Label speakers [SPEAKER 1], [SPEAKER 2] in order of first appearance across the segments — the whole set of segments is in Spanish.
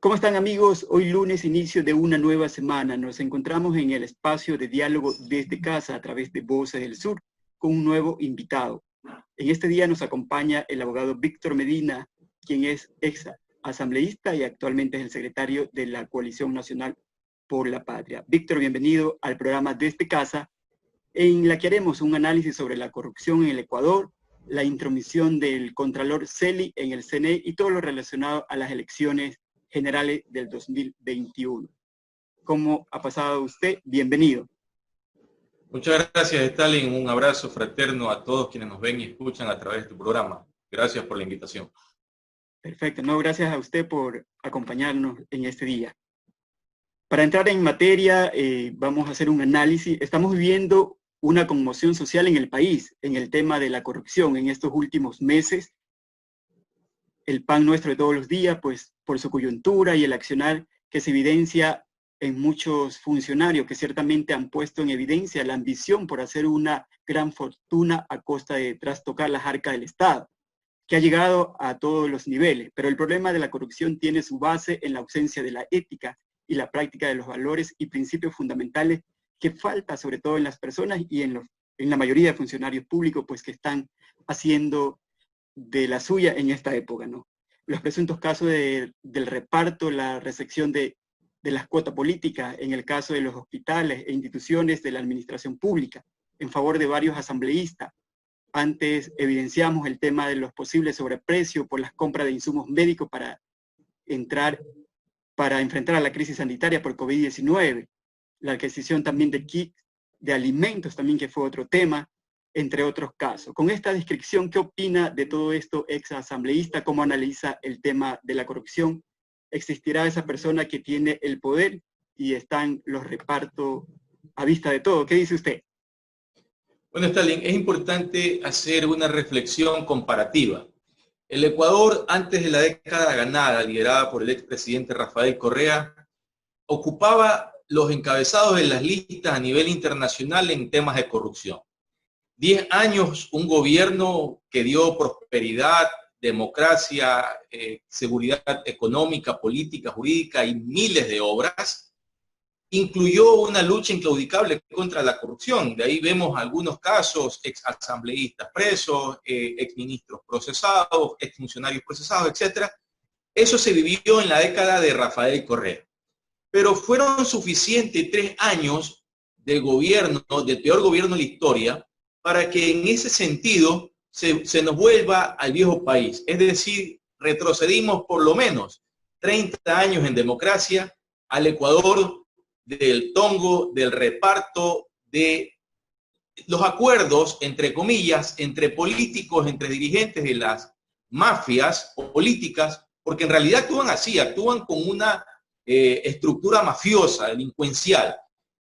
[SPEAKER 1] ¿Cómo están, amigos? Hoy lunes, inicio de una nueva semana. Nos encontramos en el espacio de diálogo desde casa a través de Voces del Sur con un nuevo invitado. En este día nos acompaña el abogado Víctor Medina, quien es ex asambleísta y actualmente es el secretario de la Coalición Nacional por la Patria. Víctor, bienvenido al programa Desde Casa, en la que haremos un análisis sobre la corrupción en el Ecuador, la intromisión del Contralor Celi en el CNE y todo lo relacionado a las elecciones generales del 2021. ¿Cómo ha pasado usted? Bienvenido.
[SPEAKER 2] Muchas gracias, Stalin. Un abrazo fraterno a todos quienes nos ven y escuchan a través de tu programa. Gracias por la invitación.
[SPEAKER 1] Perfecto. No, gracias a usted por acompañarnos en este día. Para entrar en materia, vamos a hacer un análisis. Estamos viviendo una conmoción social en el país en el tema de la corrupción en estos últimos meses. El pan nuestro de todos los días, pues por su coyuntura y el accionar que se evidencia en muchos funcionarios que ciertamente han puesto en evidencia la ambición por hacer una gran fortuna a costa de trastocar las arcas del Estado, que ha llegado a todos los niveles. Pero el problema de la corrupción tiene su base en la ausencia de la ética y la práctica de los valores y principios fundamentales que falta sobre todo en las personas y en la mayoría de funcionarios públicos, pues que están haciendo de la suya en esta época, ¿no? Los presuntos casos del reparto, la recepción de las cuotas políticas, en el caso de los hospitales e instituciones de la administración pública, en favor de varios asambleístas. Antes evidenciamos el tema de los posibles sobreprecios por las compras de insumos médicos para enfrentar a la crisis sanitaria por COVID-19, la adquisición también de kits de alimentos también, que fue otro tema, entre otros casos. Con esta descripción, ¿qué opina de todo esto, ex asambleísta? ¿Cómo analiza el tema de la corrupción? ¿Existirá esa persona que tiene el poder y están los repartos a vista de todo? ¿Qué dice usted?
[SPEAKER 2] Bueno, Stalin, es importante hacer una reflexión comparativa. El Ecuador, antes de la década ganada, liderada por el expresidente Rafael Correa, ocupaba los encabezados de las listas a nivel internacional en temas de corrupción. 10 años, un gobierno que dio prosperidad, democracia, seguridad económica, política, jurídica y miles de obras, incluyó una lucha inclaudicable contra la corrupción. De ahí vemos algunos casos, ex asambleístas presos, ex ministros procesados, ex funcionarios procesados, etc. Eso se vivió en la década de Rafael Correa. Pero fueron suficientes 3 años de gobierno, del peor gobierno de la historia, para que en ese sentido se nos vuelva al viejo país. Es decir, retrocedimos por lo menos 30 años en democracia al Ecuador del tongo, del reparto, de los acuerdos, entre comillas, entre políticos, entre dirigentes de las mafias políticas, porque en realidad actúan así, actúan con una estructura mafiosa, delincuencial.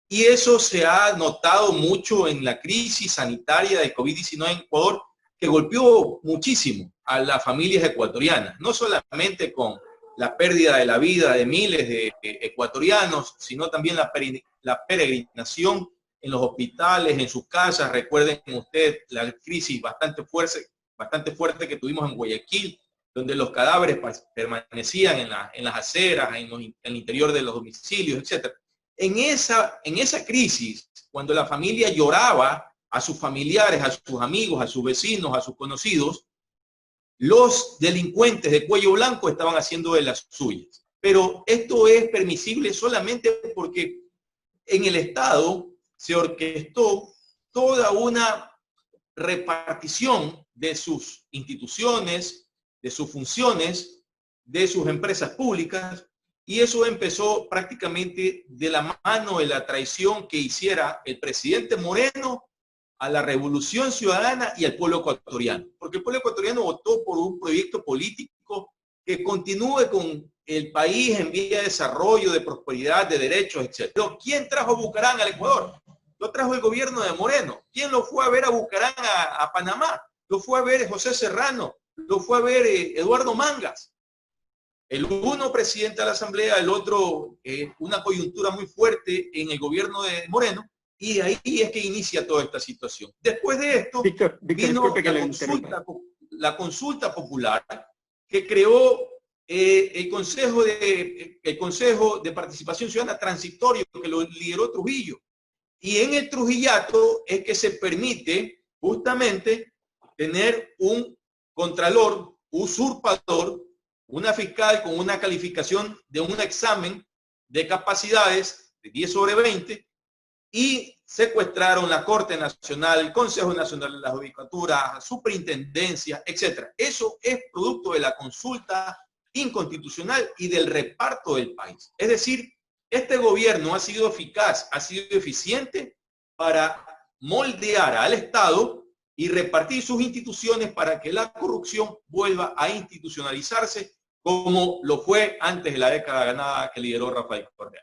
[SPEAKER 2] Y eso se ha notado mucho en la crisis sanitaria de COVID-19 en Ecuador, que golpeó muchísimo a las familias ecuatorianas, no solamente con la pérdida de la vida de miles de ecuatorianos, sino también la peregrinación en los hospitales, en sus casas. Recuerden ustedes la crisis bastante fuerte que tuvimos en Guayaquil, donde los cadáveres permanecían en las aceras, en el interior de los domicilios, etc. En esa crisis, cuando la familia lloraba a sus familiares, a sus amigos, a sus vecinos, a sus conocidos, los delincuentes de cuello blanco estaban haciendo de las suyas. Pero esto es permisible solamente porque en el Estado se orquestó toda una repartición de sus instituciones, de sus funciones, de sus empresas públicas, y eso empezó prácticamente de la mano de la traición que hiciera el presidente Moreno a la Revolución Ciudadana y al pueblo ecuatoriano, porque el pueblo ecuatoriano votó por un proyecto político que continúe con el país en vía de desarrollo, de prosperidad, de derechos, etc. Pero ¿quién trajo a Bucarán al Ecuador? Lo trajo el gobierno de Moreno. ¿Quién lo fue a ver a Bucarán a Panamá? Lo fue a ver José Serrano, lo fue a ver Eduardo Mangas. El uno presidente de la Asamblea, el otro una coyuntura muy fuerte en el gobierno de Moreno, y ahí es que inicia toda esta situación. Después de esto,
[SPEAKER 1] Víctor,
[SPEAKER 2] vino la consulta popular, que creó el Consejo de Participación Ciudadana transitorio que lo lideró Trujillo. Y en el Trujillato es que se permite justamente tener un contralor usurpador, una fiscal con una calificación de un examen de capacidades de 10 sobre 20, y secuestraron la Corte Nacional, el Consejo Nacional de la Judicatura, superintendencia, etc. Eso es producto de la consulta inconstitucional y del reparto del país. Es decir, este gobierno ha sido eficaz, ha sido eficiente para moldear al Estado y repartir sus instituciones para que la corrupción vuelva a institucionalizarse como lo fue antes de la década ganada que lideró Rafael Correa.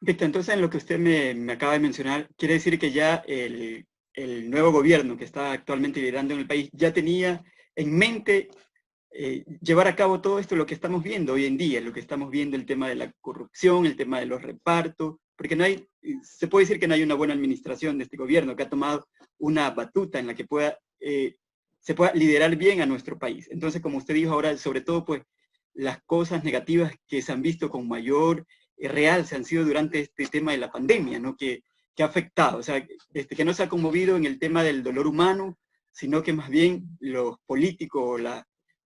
[SPEAKER 1] Víctor, entonces en lo que usted me acaba de mencionar, quiere decir que ya el nuevo gobierno que está actualmente liderando en el país ya tenía en mente llevar a cabo todo esto, lo que estamos viendo hoy en día, lo que estamos viendo, el tema de la corrupción, el tema de los repartos, porque no hay, se puede decir que no hay una buena administración de este gobierno que ha tomado una batuta en la que se pueda liderar bien a nuestro país. Entonces, como usted dijo ahora, sobre todo, pues, las cosas negativas que se han visto con mayor realce han sido durante este tema de la pandemia, ¿no? Que ha afectado, o sea, que no se ha conmovido en el tema del dolor humano, sino que más bien los políticos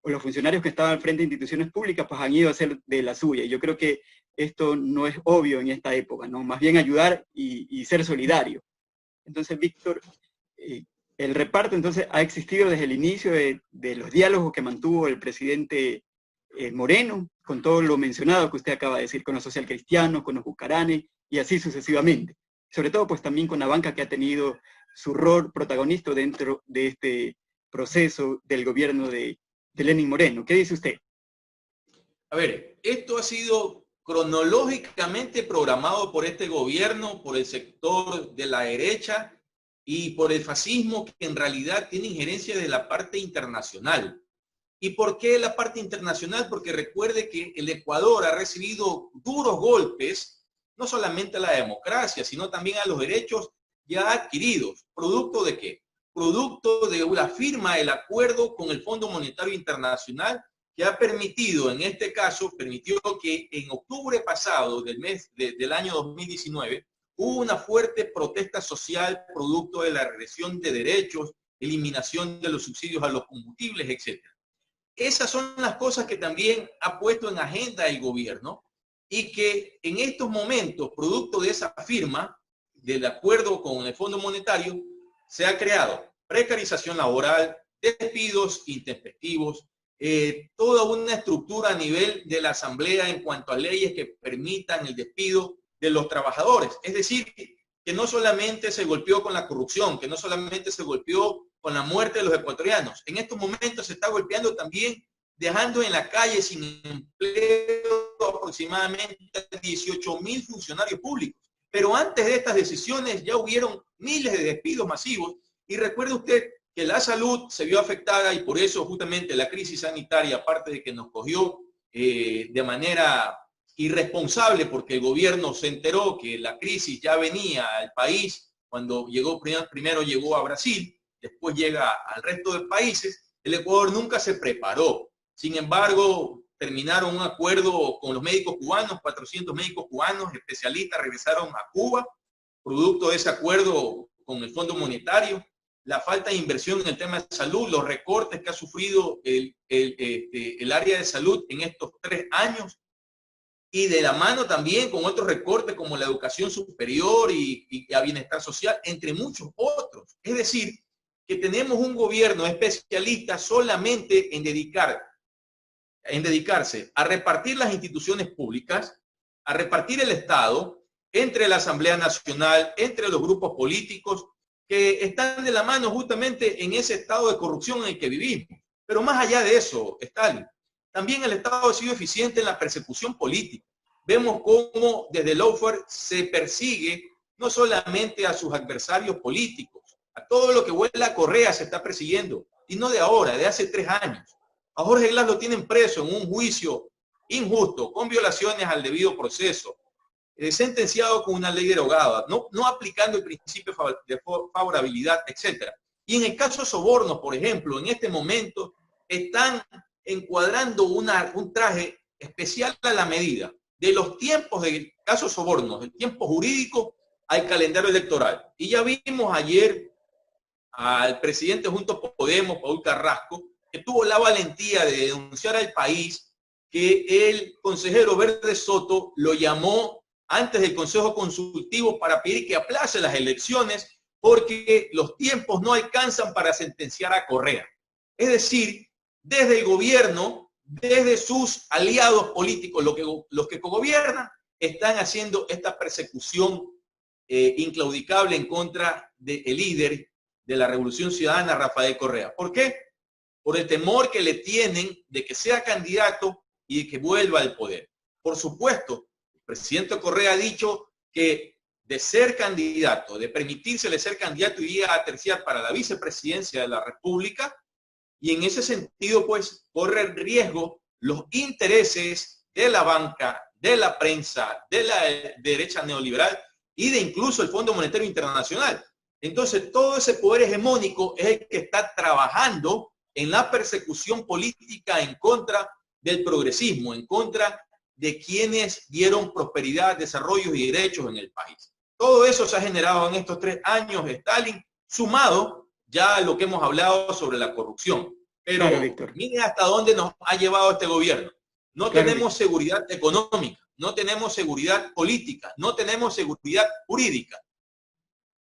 [SPEAKER 1] o los funcionarios que estaban al frente de instituciones públicas, pues han ido a hacer de la suya. Y yo creo que esto no es obvio en esta época, ¿no? Más bien ayudar y ser solidario. Entonces, Víctor, el reparto entonces ha existido desde el inicio de los diálogos que mantuvo el presidente Moreno, con todo lo mencionado que usted acaba de decir, con los socialcristianos, con los bucaranes, y así sucesivamente. Sobre todo, pues también con la banca que ha tenido su rol protagonista dentro de este proceso del gobierno de Lenín Moreno. ¿Qué dice usted?
[SPEAKER 2] A ver, esto ha sido cronológicamente programado por este gobierno, por el sector de la derecha y por el fascismo, que en realidad tiene injerencia de la parte internacional. ¿Y por qué la parte internacional? Porque recuerde que el Ecuador ha recibido duros golpes, no solamente a la democracia, sino también a los derechos ya adquiridos. ¿Producto de qué? Producto de la firma del acuerdo con el Fondo Monetario Internacional, que ha permitido, en este caso, permitió que en octubre pasado del año 2019, hubo una fuerte protesta social producto de la regresión de derechos, eliminación de los subsidios a los combustibles, etc. Esas son las cosas que también ha puesto en agenda el gobierno y que en estos momentos, producto de esa firma del acuerdo con el Fondo Monetario, se ha creado precarización laboral, despidos intempestivos, toda una estructura a nivel de la Asamblea en cuanto a leyes que permitan el despido de los trabajadores. Es decir, que no solamente se golpeó con la corrupción, que no solamente se golpeó con la muerte de los ecuatorianos. En estos momentos se está golpeando también, dejando en la calle sin empleo aproximadamente 18.000 funcionarios públicos. Pero antes de estas decisiones ya hubieron miles de despidos masivos. Y recuerde usted que la salud se vio afectada y por eso justamente la crisis sanitaria, aparte de que nos cogió de manera irresponsable, porque el gobierno se enteró que la crisis ya venía al país cuando llegó, primero llegó a Brasil, después llega al resto de países, el Ecuador nunca se preparó. Sin embargo, terminaron un acuerdo con los médicos cubanos, 400 médicos cubanos, especialistas, regresaron a Cuba, producto de ese acuerdo con el Fondo Monetario, la falta de inversión en el tema de salud, los recortes que ha sufrido el área de salud en estos 3 años, y de la mano también con otros recortes como la educación superior y a bienestar social, entre muchos otros. Es decir, que tenemos un gobierno especialista solamente en dedicarse a repartir las instituciones públicas, a repartir el Estado entre la Asamblea Nacional, entre los grupos políticos que están de la mano justamente en ese estado de corrupción en el que vivimos. Pero más allá de eso, Stalin, también el Estado ha sido eficiente en la persecución política. Vemos cómo desde el lawfare se persigue no solamente a sus adversarios políticos, a todo lo que huele a Correa se está persiguiendo, y no de ahora, de hace 3 años. A Jorge Glass lo tienen preso en un juicio injusto, con violaciones al debido proceso, sentenciado con una ley derogada, no aplicando el principio de favorabilidad, etc. Y en el caso de sobornos, por ejemplo, en este momento están encuadrando un traje especial a la medida de los tiempos del caso Sobornos, del tiempo jurídico al calendario electoral. Y ya vimos ayer al presidente Juntos por Podemos, Paul Carrasco, que tuvo la valentía de denunciar al país que el consejero Verde Soto lo llamó antes del Consejo Consultivo para pedir que aplace las elecciones porque los tiempos no alcanzan para sentenciar a Correa. Es decir, desde el gobierno, desde sus aliados políticos, los que cogobiernan, están haciendo esta persecución inclaudicable en contra del líder de la Revolución Ciudadana, Rafael Correa. ¿Por qué? Por el temor que le tienen de que sea candidato y de que vuelva al poder. Por supuesto, el presidente Correa ha dicho que de ser candidato, de permitírsele ser candidato, iría a terciar para la vicepresidencia de la República, y en ese sentido, pues, corre el riesgo los intereses de la banca, de la prensa, de la derecha neoliberal y de incluso el Fondo Monetario Internacional. Entonces, todo ese poder hegemónico es el que está trabajando en la persecución política en contra del progresismo, en contra de quienes dieron prosperidad, desarrollo y derechos en el país. Todo eso se ha generado en estos 3 años de Stalin, sumado ya a lo que hemos hablado sobre la corrupción. Pero
[SPEAKER 1] claro, Víctor,
[SPEAKER 2] miren hasta dónde nos ha llevado este gobierno. No
[SPEAKER 1] claro,
[SPEAKER 2] tenemos
[SPEAKER 1] Víctor.
[SPEAKER 2] seguridad económica, no tenemos seguridad política, no tenemos seguridad jurídica.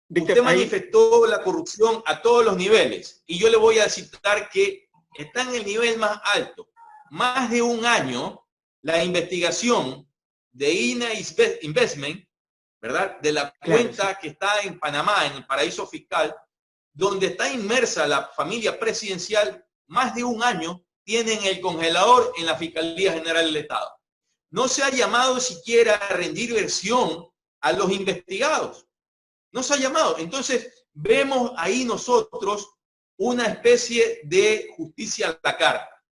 [SPEAKER 1] Víctor,
[SPEAKER 2] Usted
[SPEAKER 1] ahí,
[SPEAKER 2] manifestó la corrupción a todos los niveles y yo le voy a citar que está en el nivel más alto. Más de un año, la investigación de INA Investment, ¿verdad? De la
[SPEAKER 1] claro,
[SPEAKER 2] cuenta
[SPEAKER 1] sí.
[SPEAKER 2] que está en Panamá, en el paraíso fiscal, donde está inmersa la familia presidencial, más de un año tienen el congelador en la Fiscalía General del Estado. No se ha llamado siquiera a rendir versión a los investigados. No se ha llamado. Entonces, vemos ahí nosotros una especie de justicia a la carta.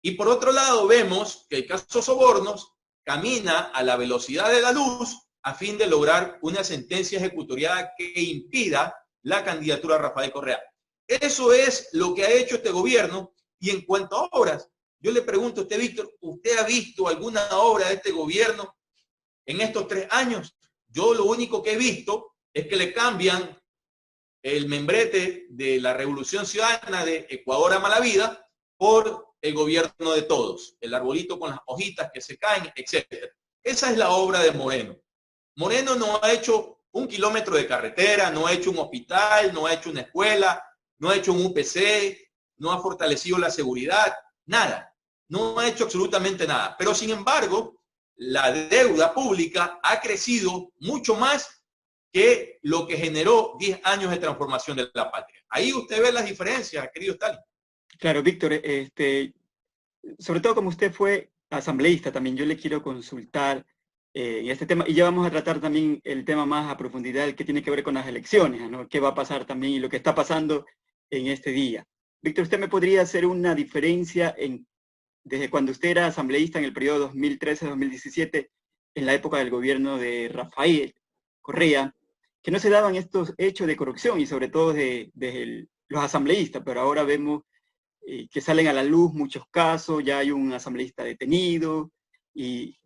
[SPEAKER 2] Y por otro lado, vemos que el caso Sobornos camina a la velocidad de la luz a fin de lograr una sentencia ejecutoriada que impida la candidatura de Rafael Correa. Eso es lo que ha hecho este gobierno. Y en cuanto a obras, yo le pregunto a usted, Víctor, ¿usted ha visto alguna obra de este gobierno en estos 3 años? Yo lo único que he visto es que le cambian el membrete de la Revolución Ciudadana de Ecuador a Mala Vida por el gobierno de todos, el arbolito con las hojitas que se caen, etc. Esa es la obra de Moreno. Moreno no ha hecho 1 kilómetro de carretera, no ha hecho un hospital, no ha hecho una escuela, no ha hecho un UPC, no ha fortalecido la seguridad, nada. No ha hecho absolutamente nada. Pero sin embargo, la deuda pública ha crecido mucho más que lo que generó 10 años de transformación de la patria. Ahí usted ve las diferencias, querido Stalin.
[SPEAKER 1] Claro, Víctor, sobre todo como usted fue asambleísta también, yo le quiero consultar en este tema, y ya vamos a tratar también el tema más a profundidad, el que tiene que ver con las elecciones, ¿no? ¿Qué va a pasar también y lo que está pasando en este día? Víctor, ¿usted me podría hacer una diferencia desde cuando usted era asambleísta en el periodo 2013-2017, en la época del gobierno de Rafael Correa, que no se daban estos hechos de corrupción y sobre todo de los asambleístas, pero ahora vemos que salen a la luz muchos casos, ya hay un asambleísta detenido y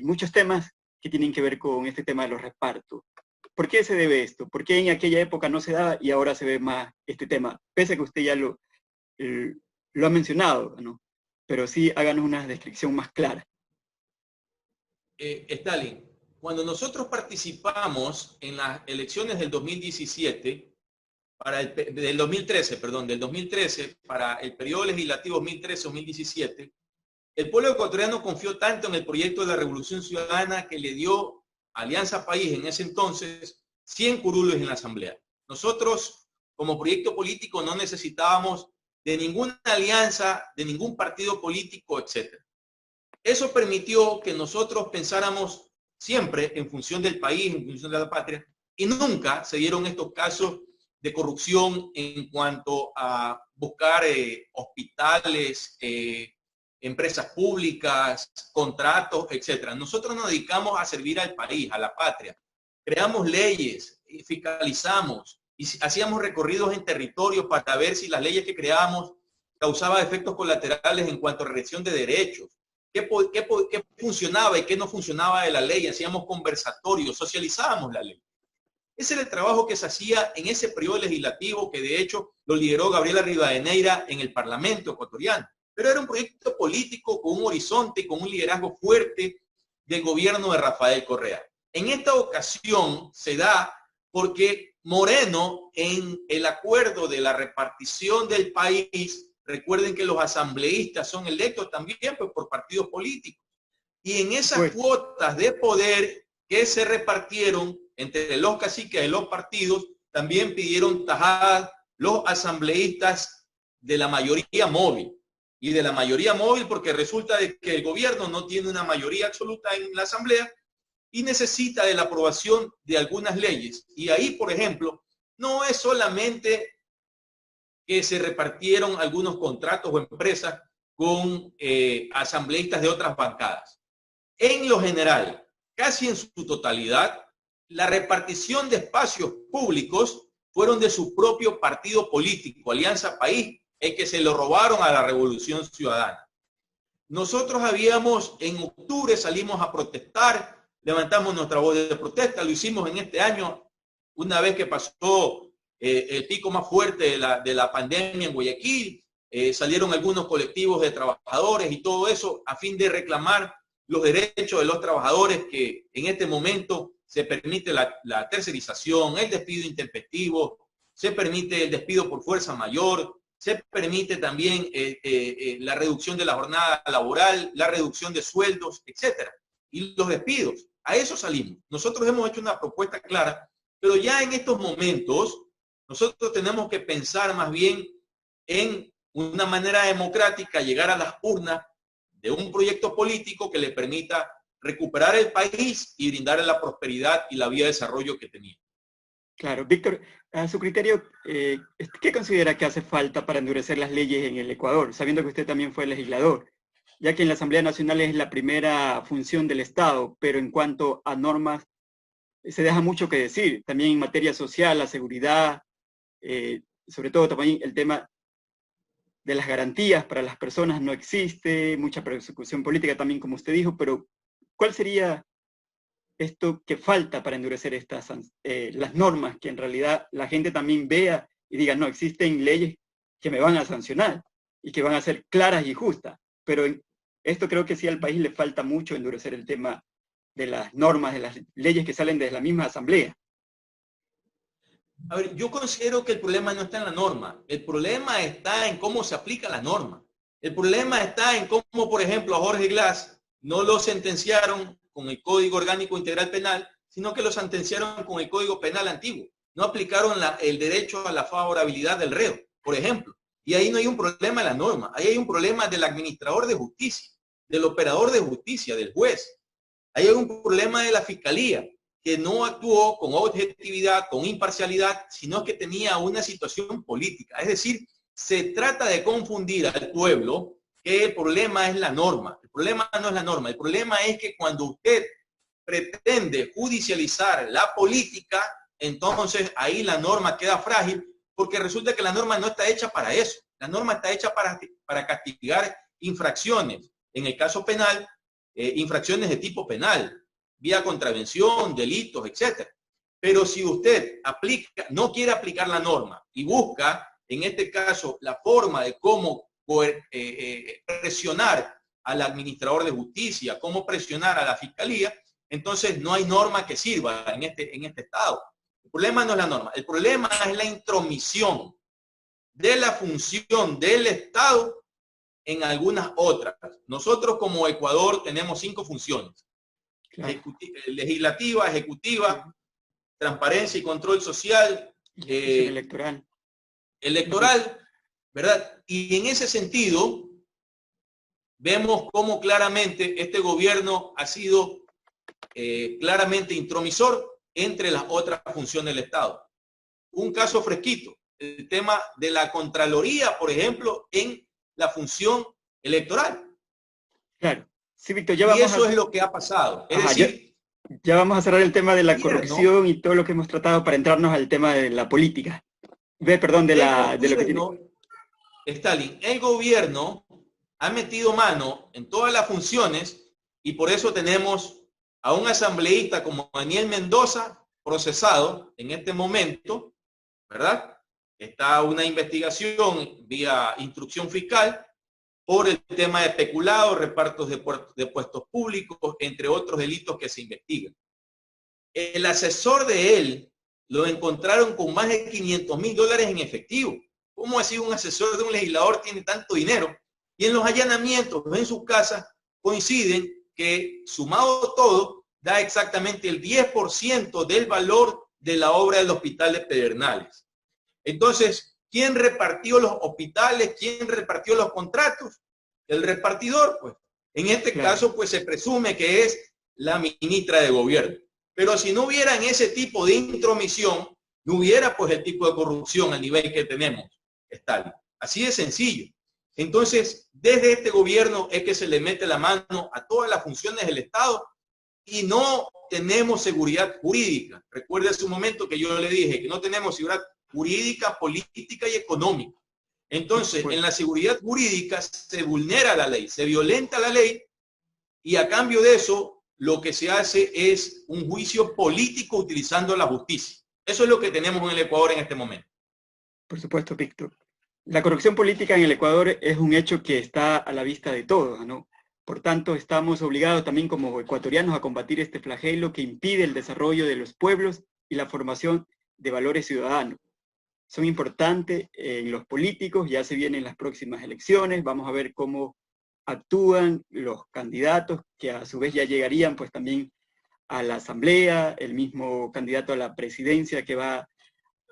[SPEAKER 1] muchos temas que tienen que ver con este tema de los repartos. ¿Por qué se debe esto? ¿Por qué en aquella época no se daba y ahora se ve más este tema? Pese a que usted ya lo ha mencionado, ¿no? Pero sí háganos una descripción más clara.
[SPEAKER 2] Stalin, cuando nosotros participamos en las elecciones del 2017, del 2013, para el periodo legislativo 2013-2017, el pueblo ecuatoriano confió tanto en el proyecto de la Revolución Ciudadana que le dio Alianza País en ese entonces 100 curules en la Asamblea. Nosotros, como proyecto político, no necesitábamos de ninguna alianza, de ningún partido político, etc. Eso permitió que nosotros pensáramos siempre en función del país, en función de la patria, y nunca se dieron estos casos de corrupción en cuanto a buscar hospitales, empresas públicas, contratos, etc. Nosotros nos dedicamos a servir al país, a la patria. Creamos leyes, fiscalizamos y hacíamos recorridos en territorio para ver si las leyes que creábamos causaba efectos colaterales en cuanto a regresión de derechos. ¿Qué funcionaba y qué no funcionaba de la ley? Hacíamos conversatorios, socializábamos la ley. Ese era el trabajo que se hacía en ese periodo legislativo que de hecho lo lideró Gabriela Rivadeneira en el Parlamento ecuatoriano. Pero era un proyecto político con un horizonte, con un liderazgo fuerte del gobierno de Rafael Correa. En esta ocasión se da porque Moreno, en el acuerdo de la repartición del país, recuerden que los asambleístas son electos también pues, por partidos políticos. Y en esas cuotas de poder que se repartieron entre los caciques de los partidos, también pidieron tajadas los asambleístas de la mayoría móvil. Y de la mayoría móvil porque resulta de que el gobierno no tiene una mayoría absoluta en la asamblea y necesita de la aprobación de algunas leyes. Y ahí, por ejemplo, no es solamente que se repartieron algunos contratos o empresas con asambleístas de otras bancadas. En lo general, casi en su totalidad, la repartición de espacios públicos fueron de su propio partido político, Alianza País, el que se lo robaron a la Revolución Ciudadana. Nosotros en octubre salimos a protestar, levantamos nuestra voz de protesta, lo hicimos en este año, una vez que pasó el pico más fuerte de la pandemia en Guayaquil, salieron algunos colectivos de trabajadores y todo eso a fin de reclamar los derechos de los trabajadores, que en este momento se permite la tercerización, el despido intempestivo, se permite el despido por fuerza mayor, se permite también la reducción de la jornada laboral, la reducción de sueldos, etcétera. Y los despidos, a eso salimos. Nosotros hemos hecho una propuesta clara, pero ya en estos momentos nosotros tenemos que pensar más bien en una manera democrática, llegar a las urnas de un proyecto político que le permita recuperar el país y brindarle la prosperidad y la vía de desarrollo que tenía.
[SPEAKER 1] Claro, Víctor, a su criterio, ¿qué considera que hace falta para endurecer las leyes en el Ecuador, sabiendo que usted también fue legislador? Ya que en la Asamblea Nacional es la primera función del Estado, pero en cuanto a normas se deja mucho que decir, también en materia social, la seguridad, sobre todo también el tema de las garantías para las personas no existe, mucha persecución política también, como usted dijo, pero ¿cuál sería esto que falta para endurecer las normas, que en realidad la gente también vea y diga, no, existen leyes que me van a sancionar y que van a ser claras y justas? Pero esto creo que sí al país le falta mucho endurecer el tema de las normas, de las leyes que salen de la misma asamblea.
[SPEAKER 2] A ver, yo considero que el problema no está en la norma, el problema está en cómo se aplica la norma. El problema está en cómo, por ejemplo, a Jorge Glass no lo sentenciaron con el Código Orgánico Integral Penal, sino que lo sentenciaron con el Código Penal antiguo. No aplicaron el derecho a la favorabilidad del reo, por ejemplo. Y ahí no hay un problema de la norma, ahí hay un problema del administrador de justicia, del operador de justicia, del juez. Ahí hay un problema de la fiscalía, que no actuó con objetividad, con imparcialidad, sino que tenía una situación política. Es decir, se trata de confundir al pueblo que el problema es la norma. El problema no es la norma, el problema es que cuando usted pretende judicializar la política, entonces ahí la norma queda frágil, porque resulta que la norma no está hecha para eso. La norma está hecha para castigar infracciones. En el caso penal, infracciones de tipo penal, vía contravención, delitos, etc. Pero si usted no quiere aplicar la norma y busca, en este caso, la forma de cómo presionar al administrador de justicia, cómo presionar a la fiscalía, entonces no hay norma que sirva en este estado. El problema no es la norma, el problema es la intromisión de la función del Estado en algunas otras. Nosotros como Ecuador tenemos 5 funciones. Claro. Legislativa, ejecutiva, transparencia y control social, electoral, ¿verdad? Y en ese sentido, vemos cómo claramente este gobierno ha sido claramente intromisor entre las otras funciones del Estado. Un caso fresquito, el tema de la Contraloría, por ejemplo, en la función electoral.
[SPEAKER 1] Claro. Sí, Víctor,
[SPEAKER 2] y eso es lo que ha pasado. Es decir,
[SPEAKER 1] ya vamos a cerrar el tema de la corrupción y todo lo que hemos tratado para entrarnos al tema de la política. Perdón, de lo que tiene.
[SPEAKER 2] Stalin, el gobierno ha metido mano en todas las funciones y por eso tenemos a un asambleísta como Daniel Mendoza procesado en este momento, ¿verdad? Está una investigación vía instrucción fiscal por el tema de peculado, repartos de puestos públicos, entre otros delitos que se investigan. El asesor de él lo encontraron con más de $500.000 en efectivo. ¿Cómo así un asesor de un legislador tiene tanto dinero? Y en los allanamientos en sus casas coinciden que, sumado todo, da exactamente el 10% del valor de la obra del hospital de Pedernales. Entonces, ¿quién repartió los hospitales? ¿Quién repartió los contratos? El repartidor, pues. En este caso, pues se presume que es la ministra de gobierno. Pero si no hubieran ese tipo de intromisión, no hubiera pues el tipo de corrupción al nivel que tenemos, Stalin. Así de sencillo. Entonces, desde este gobierno es que se le mete la mano a todas las funciones del Estado y no tenemos seguridad jurídica. Recuerde hace un momento que yo le dije que no tenemos seguridad jurídica, política y económica. Entonces, en la seguridad jurídica se vulnera la ley, se violenta la ley y a cambio de eso lo que se hace es un juicio político utilizando la justicia. Eso es lo que tenemos en el Ecuador en este momento.
[SPEAKER 1] Por supuesto, Víctor. La corrupción política en el Ecuador es un hecho que está a la vista de todos, ¿no? Por tanto, estamos obligados también como ecuatorianos a combatir este flagelo que impide el desarrollo de los pueblos y la formación de valores ciudadanos. Son importantes en los políticos, ya se vienen las próximas elecciones, vamos a ver cómo actúan los candidatos, que a su vez ya llegarían pues también a la asamblea, el mismo candidato a la presidencia que va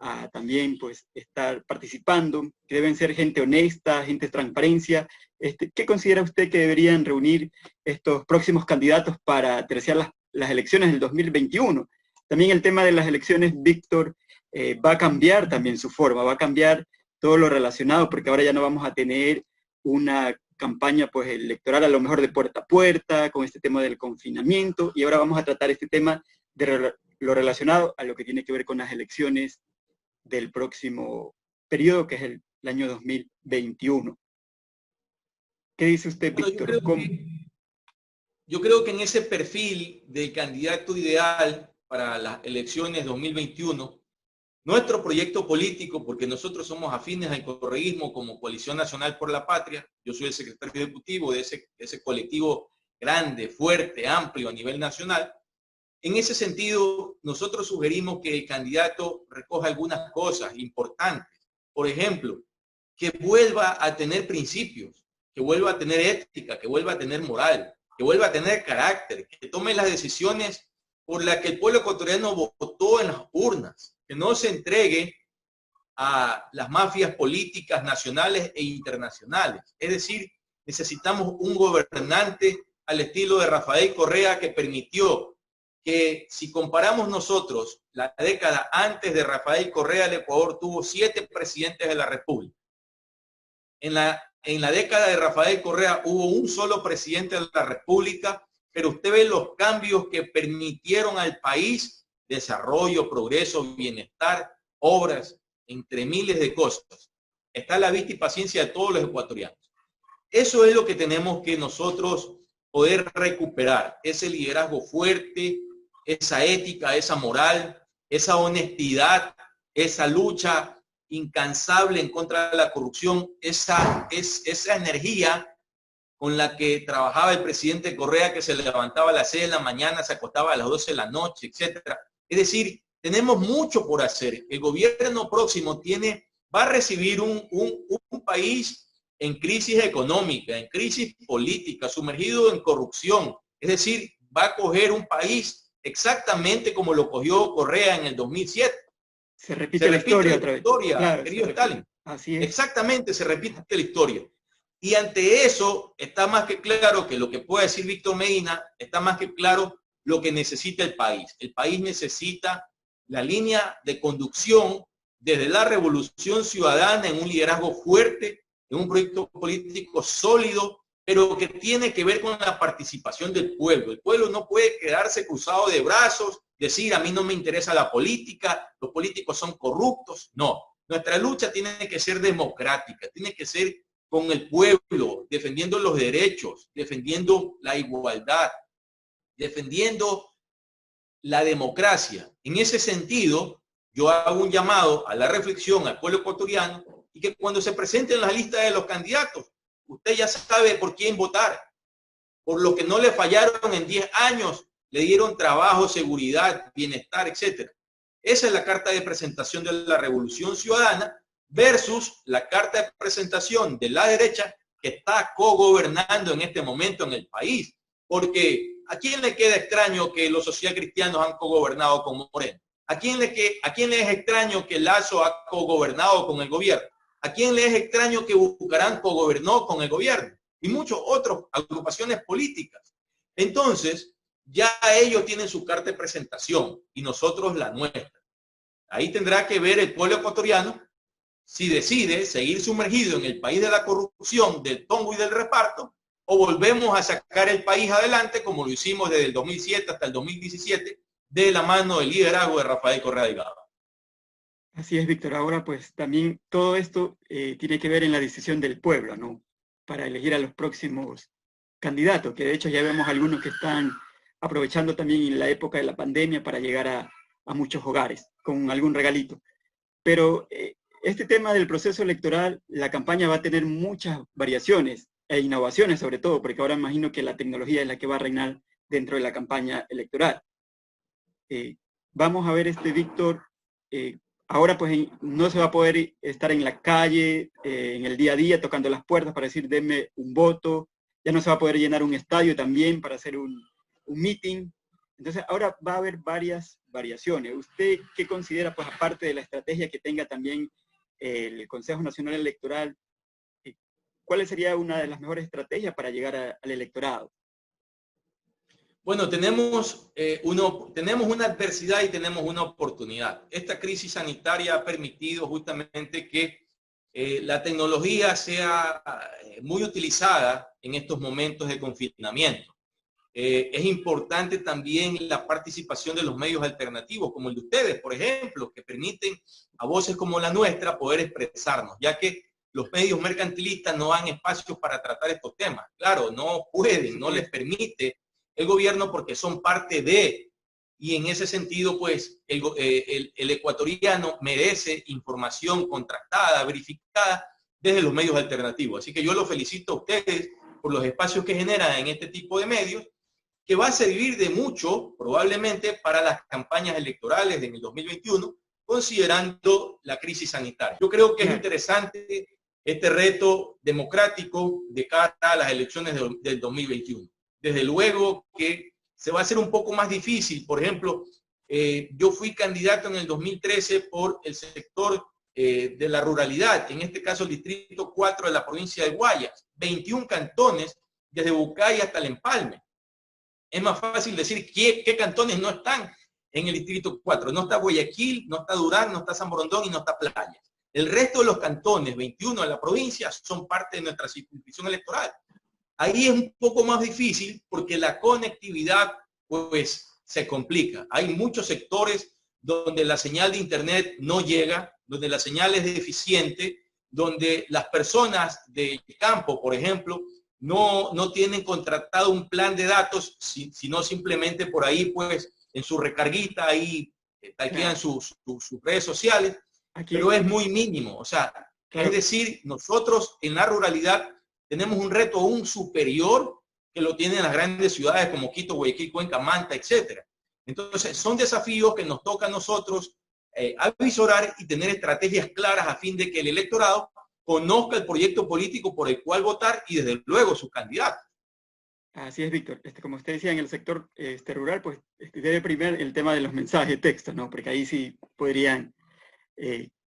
[SPEAKER 1] a también pues estar participando, que deben ser gente honesta, gente de transparencia. ¿Qué considera usted que deberían reunir estos próximos candidatos para terciar las elecciones del 2021? También el tema de las elecciones, Víctor, va a cambiar también su forma, va a cambiar todo lo relacionado, porque ahora ya no vamos a tener una campaña pues electoral a lo mejor de puerta a puerta, con este tema del confinamiento, y ahora vamos a tratar este tema de lo relacionado a lo que tiene que ver con las elecciones del próximo periodo, que es el año 2021. ¿Qué dice usted, Víctor?
[SPEAKER 2] Yo creo que en ese perfil del candidato ideal para las elecciones 2021, nuestro proyecto político, porque nosotros somos afines al correísmo como Coalición Nacional por la Patria, yo soy el secretario ejecutivo de ese colectivo grande, fuerte, amplio a nivel nacional. En ese sentido, nosotros sugerimos que el candidato recoja algunas cosas importantes. Por ejemplo, que vuelva a tener principios, que vuelva a tener ética, que vuelva a tener moral, que vuelva a tener carácter, que tome las decisiones por las que el pueblo ecuatoriano votó en las urnas, que no se entregue a las mafias políticas nacionales e internacionales. Es decir, necesitamos un gobernante al estilo de Rafael Correa que permitió que, si comparamos nosotros la década antes de Rafael Correa, el Ecuador tuvo 7 presidentes de la República. En la década de Rafael Correa hubo un solo presidente de la República, pero usted ve los cambios que permitieron al país: desarrollo, progreso, bienestar, obras, entre miles de cosas. Está a la vista y paciencia de todos los ecuatorianos. Eso es lo que tenemos que nosotros poder recuperar, ese liderazgo fuerte, esa ética, esa moral, esa honestidad, esa lucha incansable en contra de la corrupción, esa energía con la que trabajaba el presidente Correa, que se levantaba a las 6 de la mañana, se acostaba a las 12 de la noche, etcétera. Es decir, tenemos mucho por hacer. El gobierno próximo va a recibir un país en crisis económica, en crisis política, sumergido en corrupción. Es decir, va a coger un país exactamente como lo cogió Correa en el 2007.
[SPEAKER 1] Se repite la historia otra vez.
[SPEAKER 2] Claro, querido Stalin.
[SPEAKER 1] Así es.
[SPEAKER 2] Exactamente, se repite la historia. Y ante eso está más que claro que lo que puede decir Víctor Medina, está más que claro lo que necesita el país. El país necesita la línea de conducción desde la revolución ciudadana en un liderazgo fuerte, en un proyecto político sólido, pero que tiene que ver con la participación del pueblo. El pueblo no puede quedarse cruzado de brazos, decir: a mí no me interesa la política, los políticos son corruptos. No, Nuestra lucha tiene que ser democrática, tiene que ser con el pueblo, defendiendo los derechos, defendiendo la igualdad, defendiendo la democracia. En ese sentido, yo hago un llamado a la reflexión al pueblo ecuatoriano y que cuando se presenten las listas de los candidatos, usted ya sabe por quién votar. Por lo que no le fallaron en 10 años, le dieron trabajo, seguridad, bienestar, etc. Esa es la carta de presentación de la Revolución Ciudadana versus la carta de presentación de la derecha que está cogobernando en este momento en el país. Porque ¿a quién le queda extraño que los socialcristianos han cogobernado con Moreno? ¿A quién le es extraño que Lazo ha cogobernado con el gobierno? ¿A quién le es extraño que Bucarán cogobernó con el gobierno? Y muchas otras agrupaciones políticas. Entonces, ya ellos tienen su carta de presentación y nosotros la nuestra. Ahí tendrá que ver el pueblo ecuatoriano si decide seguir sumergido en el país de la corrupción, del tongo y del reparto, o volvemos a sacar el país adelante como lo hicimos desde el 2007 hasta el 2017, de la mano del liderazgo de Rafael Correa Delgado.
[SPEAKER 1] Así es, Víctor. Ahora, pues también todo esto tiene que ver en la decisión del pueblo, ¿no? Para elegir a los próximos candidatos, que de hecho ya vemos algunos que están aprovechando también la época de la pandemia para llegar a muchos hogares con algún regalito. Pero este tema del proceso electoral, la campaña va a tener muchas variaciones e innovaciones sobre todo, porque ahora imagino que la tecnología es la que va a reinar dentro de la campaña electoral. Vamos a ver, Víctor, ahora pues no se va a poder estar en la calle, en el día a día, tocando las puertas para decir denme un voto, ya no se va a poder llenar un estadio también para hacer un meeting. Entonces ahora va a haber varias variaciones. ¿Usted qué considera, pues aparte de la estrategia que tenga también el Consejo Nacional Electoral, cuál sería una de las mejores estrategias para llegar al electorado?
[SPEAKER 2] Bueno, tenemos una adversidad y tenemos una oportunidad. Esta crisis sanitaria ha permitido justamente que la tecnología sea muy utilizada en estos momentos de confinamiento. Es importante también la participación de los medios alternativos, como el de ustedes, por ejemplo, que permiten a voces como la nuestra poder expresarnos, ya que los medios mercantilistas no dan espacios para tratar estos temas. Claro, no pueden, no les permite el gobierno porque son parte de, y en ese sentido, pues, el ecuatoriano merece información contrastada, verificada desde los medios alternativos. Así que yo los felicito a ustedes por los espacios que generan en este tipo de medios, que va a servir de mucho, probablemente, para las campañas electorales en el 2021, considerando la crisis sanitaria. Yo creo que es interesante este reto democrático de cara a las elecciones del 2021. Desde luego que se va a hacer un poco más difícil. Por ejemplo, yo fui candidato en el 2013 por el sector de la ruralidad, en este caso el distrito 4 de la provincia de Guayas, 21 cantones, desde Bucay hasta el Empalme. Es más fácil decir qué cantones no están en el distrito 4. No está Guayaquil, no está Durán, no está San Borondón y no está Playa. El resto de los cantones, 21 de la provincia, son parte de nuestra circunscripción electoral. Ahí es un poco más difícil porque la conectividad pues se complica. Hay muchos sectores donde la señal de internet no llega, donde la señal es deficiente, donde las personas del campo, por ejemplo, no tienen contratado un plan de datos, sino simplemente por ahí, pues, en su recarguita, ahí talquean sus redes sociales, pero es muy mínimo. O sea, es decir, nosotros en la ruralidad tenemos un reto aún superior que lo tienen las grandes ciudades como Quito, Guayaquil, Cuenca, Manta, etc. Entonces, son desafíos que nos toca a nosotros avisorar y tener estrategias claras a fin de que el electorado conozca el proyecto político por el cual votar y desde luego sus candidatos.
[SPEAKER 1] Así es, Víctor. Como usted decía, en el sector rural, pues debe primar el tema de los mensajes de texto, ¿no? Porque ahí sí podrían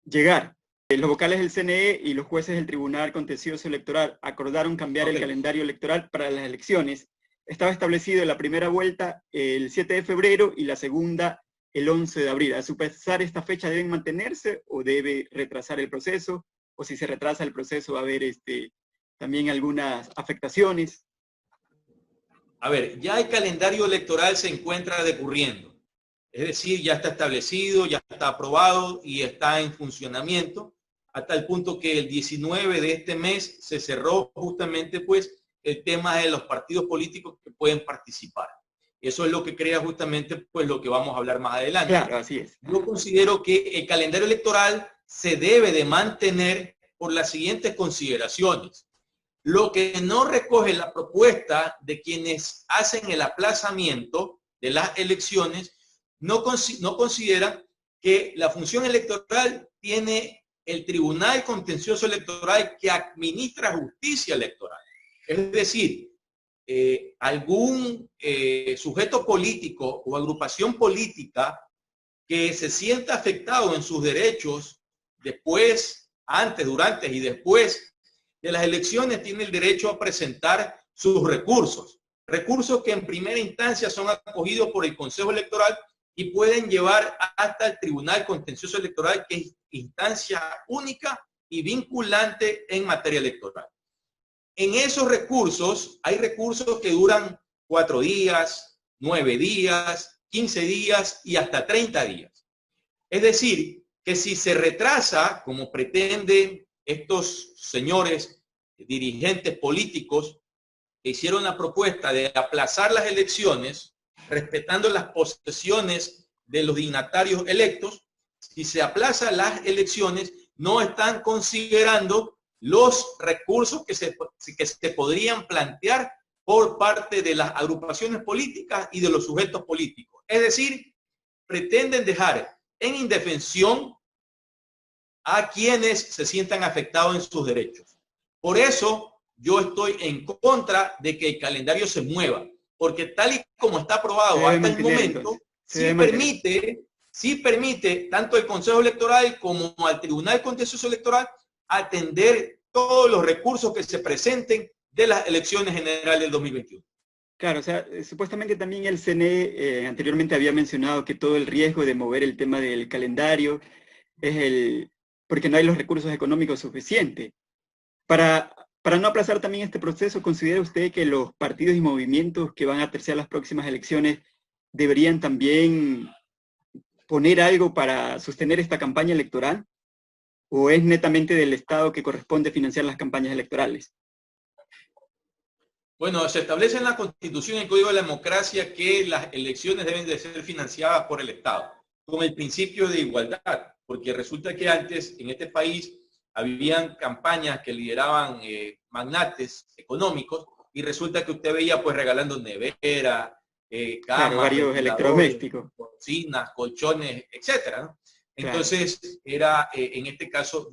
[SPEAKER 1] llegar. Los vocales del CNE y los jueces del Tribunal Contencioso Electoral acordaron cambiar el calendario electoral para las elecciones. Estaba establecido la primera vuelta el 7 de febrero y la segunda el 11 de abril. A su pesar, ¿esta fecha deben mantenerse o debe retrasar el proceso? O si se retrasa el proceso va a haber también algunas afectaciones.
[SPEAKER 2] A ver, ya el calendario electoral se encuentra decurriendo. Es decir, ya está establecido, ya está aprobado y está en funcionamiento, hasta el punto que el 19 de este mes se cerró justamente pues el tema de los partidos políticos que pueden participar. Eso es lo que crea justamente pues lo que vamos a hablar más adelante.
[SPEAKER 1] Claro, así es.
[SPEAKER 2] Yo considero que el calendario electoral se debe de mantener por las siguientes consideraciones. Lo que no recoge la propuesta de quienes hacen el aplazamiento de las elecciones no consideran que la función electoral tiene el Tribunal Contencioso Electoral que administra justicia electoral. Es decir, algún sujeto político o agrupación política que se sienta afectado en sus derechos después, antes, durante y después de las elecciones tiene el derecho a presentar sus recursos. Recursos que en primera instancia son acogidos por el Consejo Electoral y pueden llevar hasta el Tribunal Contencioso Electoral, que es instancia única y vinculante en materia electoral. En esos recursos, hay recursos que duran 4 días, 9 días, 15 días y hasta 30 días. Es decir, que si se retrasa, como pretenden estos señores dirigentes políticos que hicieron la propuesta de aplazar las elecciones, respetando las posesiones de los dignatarios electos, si se aplazan las elecciones, no están considerando los recursos que se podrían plantear por parte de las agrupaciones políticas y de los sujetos políticos. Es decir, pretenden dejar en indefensión a quienes se sientan afectados en sus derechos. Por eso yo estoy en contra de que el calendario se mueva, porque tal y como está aprobado hasta el momento, sí permite tanto el Consejo Electoral como al Tribunal Contencioso Electoral atender todos los recursos que se presenten de las elecciones generales del 2021.
[SPEAKER 1] Claro, o sea, supuestamente también el CNE anteriormente había mencionado que todo el riesgo de mover el tema del calendario es porque no hay los recursos económicos suficientes. Para no aplazar también este proceso, ¿considera usted que los partidos y movimientos que van a terciar las próximas elecciones deberían también poner algo para sostener esta campaña electoral? ¿O es netamente del Estado que corresponde financiar las campañas electorales?
[SPEAKER 2] Bueno, se establece en la Constitución y el Código de la Democracia que las elecciones deben de ser financiadas por el Estado, con el principio de igualdad, porque resulta que antes en este país habían campañas que lideraban magnates económicos y resulta que usted veía pues regalando nevera, camas,
[SPEAKER 1] claro, varios electrodomésticos,
[SPEAKER 2] cocinas, colchones, etcétera, ¿no? Entonces era en este caso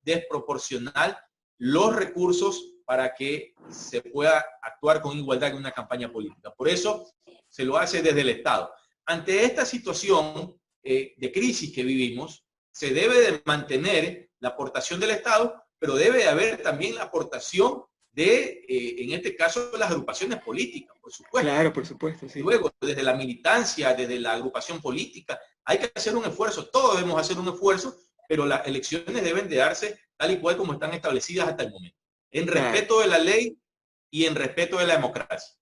[SPEAKER 2] desproporcional los recursos para que se pueda actuar con igualdad en una campaña política. Por eso se lo hace desde el Estado. Ante esta situación de crisis que vivimos, se debe de mantener la aportación del Estado, pero debe de haber también la aportación de, en este caso, las agrupaciones políticas, por supuesto.
[SPEAKER 1] Claro, por supuesto, sí.
[SPEAKER 2] Luego, desde la militancia, desde la agrupación política, hay que hacer un esfuerzo, todos debemos hacer un esfuerzo, pero las elecciones deben de darse tal y cual como están establecidas hasta el momento, en respeto de la ley y en respeto de la democracia.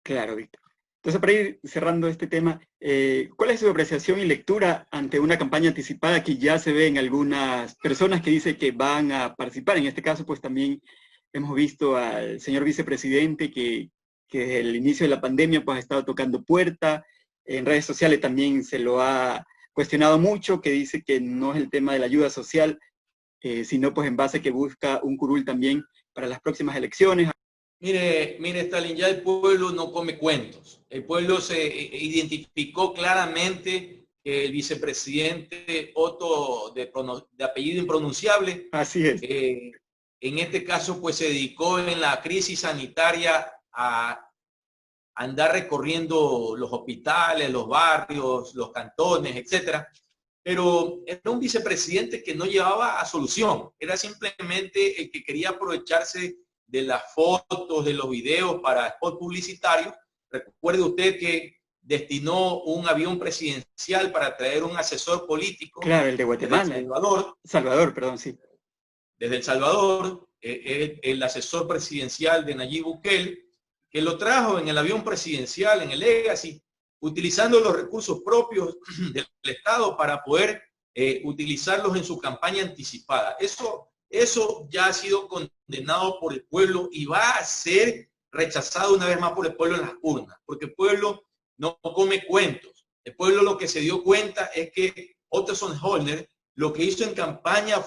[SPEAKER 1] Claro, Víctor. Entonces, para ir cerrando este tema, ¿cuál es su apreciación y lectura ante una campaña anticipada que ya se ve en algunas personas que dicen que van a participar? En este caso, pues también hemos visto al señor vicepresidente que desde el inicio de la pandemia pues ha estado tocando puerta. En redes sociales también se lo ha cuestionado mucho, que dice que no es el tema de la ayuda social, sino pues en base que busca un curul también para las próximas elecciones.
[SPEAKER 2] Mire, Stalin, ya el pueblo no come cuentos. El pueblo se identificó claramente que el vicepresidente Otto, de apellido impronunciable,
[SPEAKER 1] así es.
[SPEAKER 2] En este caso, pues se dedicó en la crisis sanitaria a andar recorriendo los hospitales, los barrios, los cantones, etcétera. Pero era un vicepresidente que no llevaba a solución. Era simplemente el que quería aprovecharse de las fotos, de los videos para spot publicitario. Recuerde usted que destinó un avión presidencial para traer un asesor político.
[SPEAKER 1] Claro, el de Guatemala.
[SPEAKER 2] Desde El Salvador.
[SPEAKER 1] Salvador, perdón, sí.
[SPEAKER 2] Desde El Salvador, el asesor presidencial de Nayib Bukele, que lo trajo en el avión presidencial, en el Legacy, utilizando los recursos propios del Estado para poder utilizarlos en su campaña anticipada. Eso ya ha sido condenado por el pueblo y va a ser rechazado una vez más por el pueblo en las urnas, porque el pueblo no come cuentos. El pueblo lo que se dio cuenta es que Otto Sonnenholder lo que hizo en campaña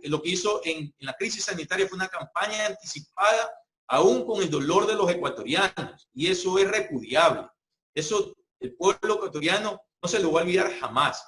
[SPEAKER 2] lo que hizo en la crisis sanitaria fue una campaña anticipada, aún con el dolor de los ecuatorianos, y eso es repudiable. Eso el pueblo ecuatoriano no se lo va a olvidar jamás.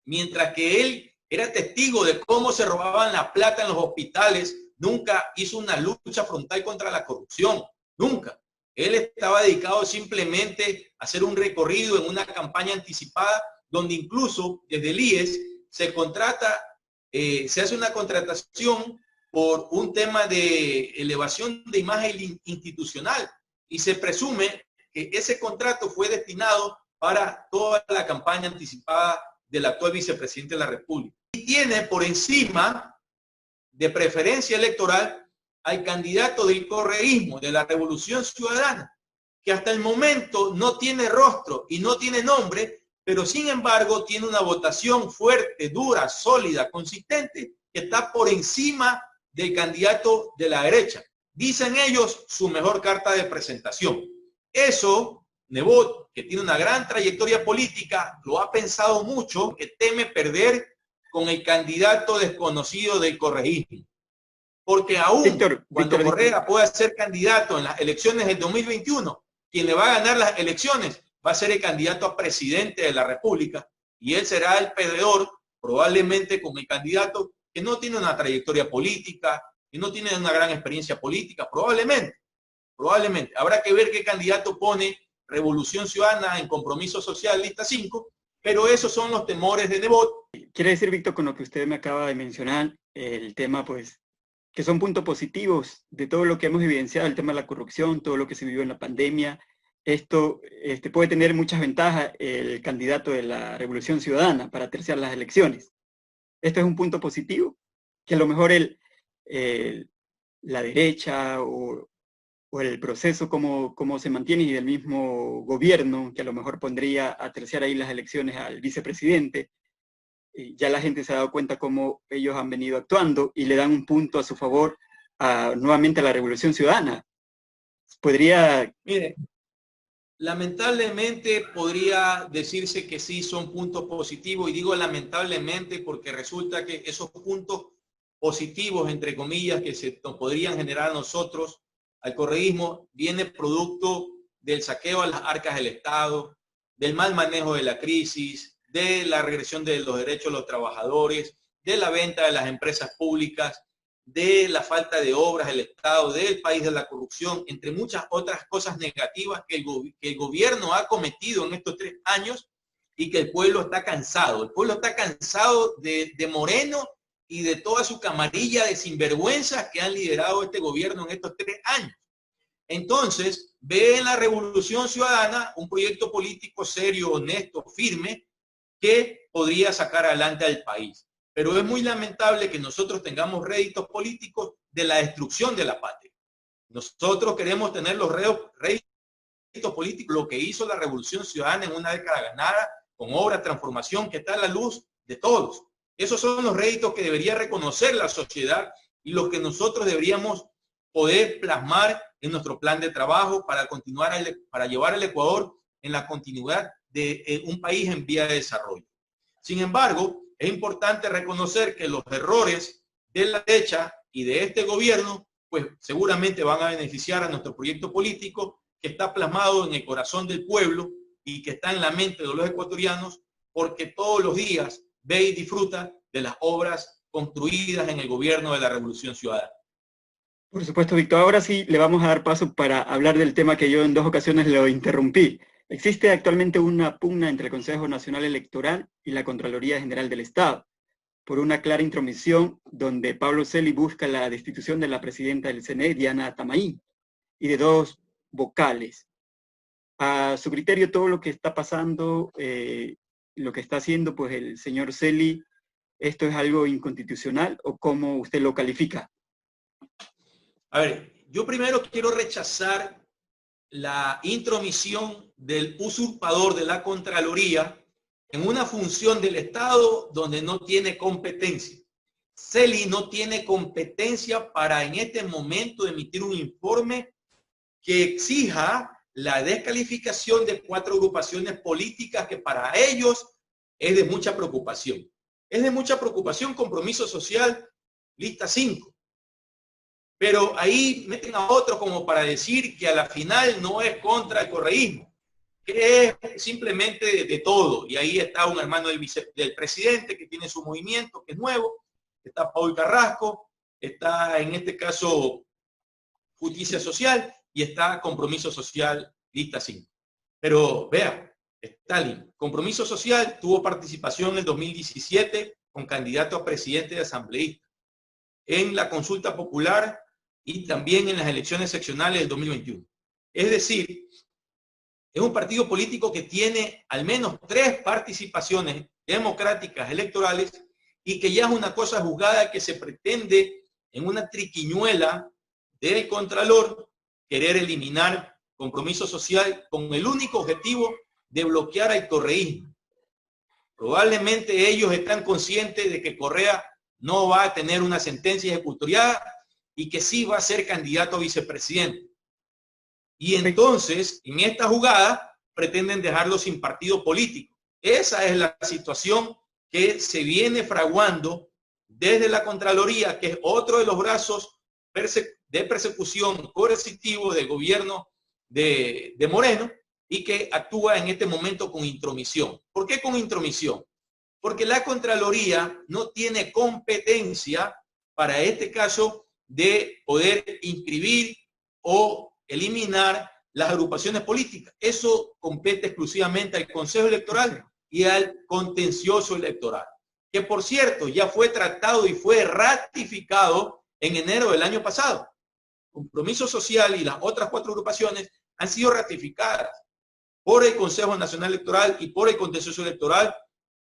[SPEAKER 2] Mientras que él era testigo de cómo se robaban la plata en los hospitales, nunca hizo una lucha frontal contra la corrupción, nunca. Él estaba dedicado simplemente a hacer un recorrido en una campaña anticipada, donde incluso desde el IES se hace una contratación por un tema de elevación de imagen institucional y se presume que ese contrato fue destinado para toda la campaña anticipada del actual vicepresidente de la República. Y tiene por encima de preferencia electoral al candidato del correísmo, de la Revolución Ciudadana, que hasta el momento no tiene rostro y no tiene nombre, pero sin embargo tiene una votación fuerte, dura, sólida, consistente, que está por encima del candidato de la derecha. Dicen ellos su mejor carta de presentación. Eso, Nebot, que tiene una gran trayectoria política, lo ha pensado mucho, que teme perder con el candidato desconocido del correísmo. Porque aún cuando Correa pueda ser candidato en las elecciones del 2021, quien le va a ganar las elecciones va a ser el candidato a presidente de la República y él será el perdedor, probablemente con el candidato que no tiene una trayectoria política, que no tiene una gran experiencia política, probablemente. Habrá que ver qué candidato pone Revolución Ciudadana en Compromiso Social, lista 5, pero esos son los temores de Nebot.
[SPEAKER 1] Quiere decir, Víctor, con lo que usted me acaba de mencionar, el tema, pues, que son puntos positivos de todo lo que hemos evidenciado, el tema de la corrupción, todo lo que se vivió en la pandemia. Esto puede tener muchas ventajas el candidato de la Revolución Ciudadana para terciar las elecciones. Esto es un punto positivo, que a lo mejor la derecha o el proceso como se mantiene y del mismo gobierno, que a lo mejor pondría a terciar ahí las elecciones al vicepresidente, ya la gente se ha dado cuenta cómo ellos han venido actuando y le dan un punto a su favor nuevamente a la Revolución Ciudadana. Podría...
[SPEAKER 2] Mire, lamentablemente podría decirse que sí son puntos positivos, y digo lamentablemente porque resulta que esos puntos positivos, entre comillas, que se podrían generar a nosotros, al correísmo, viene producto del saqueo a las arcas del Estado, del mal manejo de la crisis, de la regresión de los derechos de los trabajadores, de la venta de las empresas públicas, de la falta de obras del Estado, del país de la corrupción, entre muchas otras cosas negativas que el gobierno ha cometido en estos 3 años y que el pueblo está cansado. El pueblo está cansado de Moreno y de toda su camarilla de sinvergüenzas que han liderado este gobierno en estos 3 años. Entonces, ve en la Revolución Ciudadana un proyecto político serio, honesto, firme, que podría sacar adelante al país. Pero es muy lamentable que nosotros tengamos réditos políticos de la destrucción de la patria. Nosotros queremos tener los réditos políticos, lo que hizo la Revolución Ciudadana en una década ganada, con obra, transformación, que está a la luz de todos. Esos son los réditos que debería reconocer la sociedad y los que nosotros deberíamos poder plasmar en nuestro plan de trabajo para para llevar al Ecuador en la continuidad de un país en vía de desarrollo. Sin embargo, es importante reconocer que los errores de la derecha y de este gobierno, pues seguramente van a beneficiar a nuestro proyecto político que está plasmado en el corazón del pueblo y que está en la mente de los ecuatorianos, porque todos los días ve y disfruta de las obras construidas en el gobierno de la Revolución Ciudadana.
[SPEAKER 1] Por supuesto, Víctor. Ahora sí le vamos a dar paso para hablar del tema que yo en 2 ocasiones lo interrumpí. Existe actualmente una pugna entre el Consejo Nacional Electoral y la Contraloría General del Estado por una clara intromisión donde Pablo Celi busca la destitución de la presidenta del CNE, Diana Tamaín, y de 2 vocales. A su criterio, todo lo que está pasando, lo que está haciendo pues el señor Celi, ¿esto es algo inconstitucional o cómo usted lo califica?
[SPEAKER 2] A ver, yo primero quiero rechazar la intromisión del usurpador de la Contraloría en una función del Estado donde no tiene competencia. CELI no tiene competencia para en este momento emitir un informe que exija la descalificación de 4 agrupaciones políticas que para ellos es de mucha preocupación. Es de mucha preocupación Compromiso Social, lista 5. Pero ahí meten a otros como para decir que a la final no es contra el correísmo, que es simplemente de todo. Y ahí está un hermano del presidente que tiene su movimiento, que es nuevo, está Paul Carrasco, está en este caso Justicia Social y está Compromiso Social, lista 5. Pero vea, Stalin, Compromiso Social tuvo participación en el 2017 con candidato a presidente de asambleísta, en la consulta popular y también en las elecciones seccionales del 2021. Es decir, es un partido político que tiene al menos 3 participaciones democráticas electorales y que ya es una cosa juzgada que se pretende en una triquiñuela del Contralor querer eliminar Compromiso Social con el único objetivo de bloquear al correísmo. Probablemente ellos están conscientes de que Correa no va a tener una sentencia ejecutoriada y que sí va a ser candidato a vicepresidente. Y entonces, en esta jugada, pretenden dejarlo sin partido político. Esa es la situación que se viene fraguando desde la Contraloría, que es otro de los brazos de persecución coercitivo del gobierno de Moreno y que actúa en este momento con intromisión. ¿Por qué con intromisión? Porque la Contraloría no tiene competencia para este caso de poder inscribir o eliminar las agrupaciones políticas. Eso compete exclusivamente al Consejo Electoral y al contencioso electoral, que por cierto ya fue tratado y fue ratificado en enero del año pasado. Compromiso Social y las otras 4 agrupaciones han sido ratificadas por el Consejo Nacional Electoral y por el contencioso electoral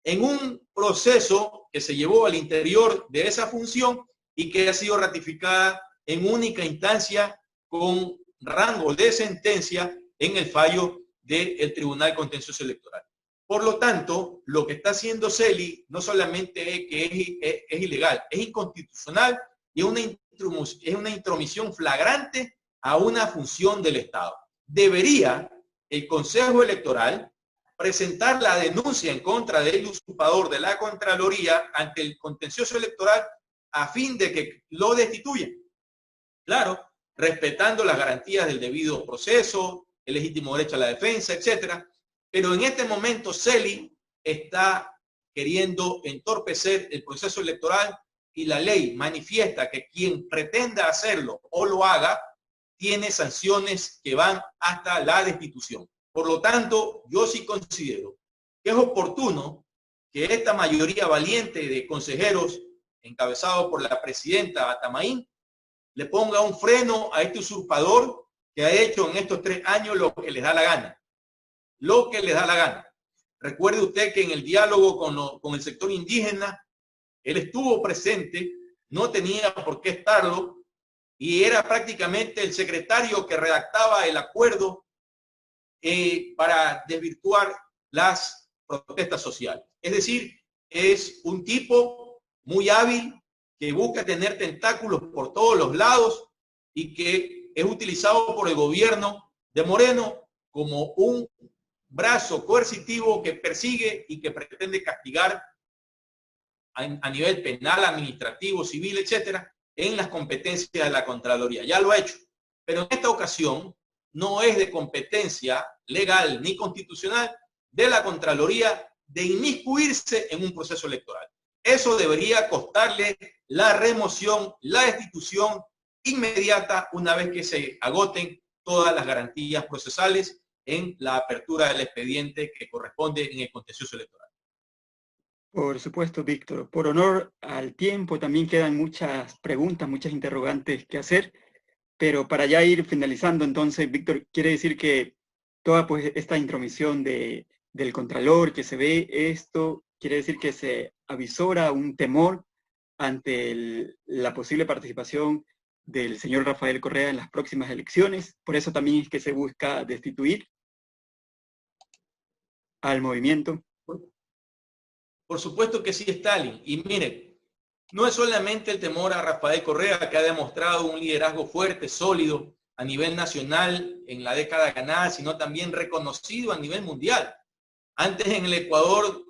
[SPEAKER 2] en un proceso que se llevó al interior de esa función y que ha sido ratificada en única instancia con rango de sentencia en el fallo del Tribunal Contencioso Electoral. Por lo tanto, lo que está haciendo CELI no solamente es que es ilegal, es inconstitucional y es una intromisión flagrante a una función del Estado. Debería el Consejo Electoral presentar la denuncia en contra del usurpador de la Contraloría ante el contencioso electoral a fin de que lo destituyan. Claro, respetando las garantías del debido proceso, el legítimo derecho a la defensa, etcétera. Pero en este momento CELI está queriendo entorpecer el proceso electoral y la ley manifiesta que quien pretenda hacerlo o lo haga tiene sanciones que van hasta la destitución. Por lo tanto, yo sí considero que es oportuno que esta mayoría valiente de consejeros, encabezado por la presidenta Atamaín, le ponga un freno a este usurpador que ha hecho en estos 3 años lo que les da la gana. Lo que les da la gana. Recuerde usted que en el diálogo con el sector indígena, él estuvo presente, no tenía por qué estarlo, y era prácticamente el secretario que redactaba el acuerdo para desvirtuar las protestas sociales. Es decir, es un tipo muy hábil que busca tener tentáculos por todos los lados y que es utilizado por el gobierno de Moreno como un brazo coercitivo que persigue y que pretende castigar a nivel penal, administrativo, civil, etcétera, en las competencias de la Contraloría. Ya lo ha hecho. Pero en esta ocasión no es de competencia legal ni constitucional de la Contraloría de inmiscuirse en un proceso electoral. Eso debería costarle la remoción, la destitución inmediata una vez que se agoten todas las garantías procesales en la apertura del expediente que corresponde en el contencioso electoral.
[SPEAKER 1] Por supuesto, Víctor. Por honor al tiempo, también quedan muchas preguntas, muchas interrogantes que hacer, pero para ya ir finalizando, entonces, Víctor, quiere decir que toda pues, esta intromisión del Contralor que se ve, esto quiere decir que se avisora un temor ante la posible participación del señor Rafael Correa en las próximas elecciones. Por eso también es que se busca destituir al movimiento.
[SPEAKER 2] Por supuesto que sí, Stalin. Y mire, no es solamente el temor a Rafael Correa, que ha demostrado un liderazgo fuerte, sólido a nivel nacional en la década ganada, sino también reconocido a nivel mundial. Antes en el Ecuador,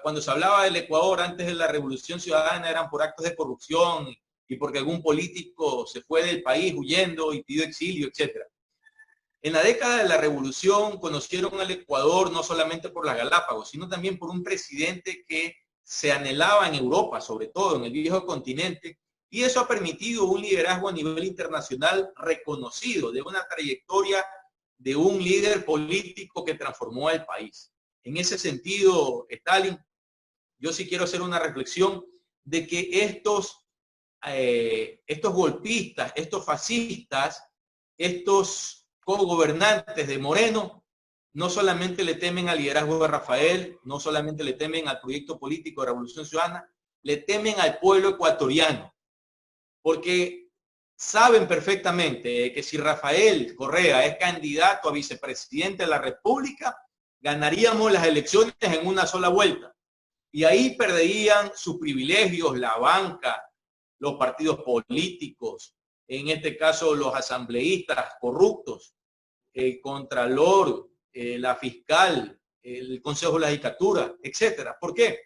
[SPEAKER 2] cuando se hablaba del Ecuador antes de la Revolución Ciudadana, eran por actos de corrupción y porque algún político se fue del país huyendo y pidió exilio, etc. En la década de la Revolución conocieron al Ecuador no solamente por las Galápagos, sino también por un presidente que se anhelaba en Europa, sobre todo en el viejo continente, y eso ha permitido un liderazgo a nivel internacional reconocido, de una trayectoria de un líder político que transformó al país. En ese sentido, Stalin, yo sí quiero hacer una reflexión de que estos golpistas, estos fascistas, estos cogobernantes de Moreno, no solamente le temen al liderazgo de Rafael, no solamente le temen al proyecto político de Revolución Ciudadana, le temen al pueblo ecuatoriano, porque saben perfectamente que si Rafael Correa es candidato a vicepresidente de la República, ganaríamos las elecciones en una sola vuelta. Y ahí perderían sus privilegios, la banca, los partidos políticos, en este caso los asambleístas corruptos, el contralor, la fiscal, el Consejo de la Judicatura, etcétera. ¿Por qué?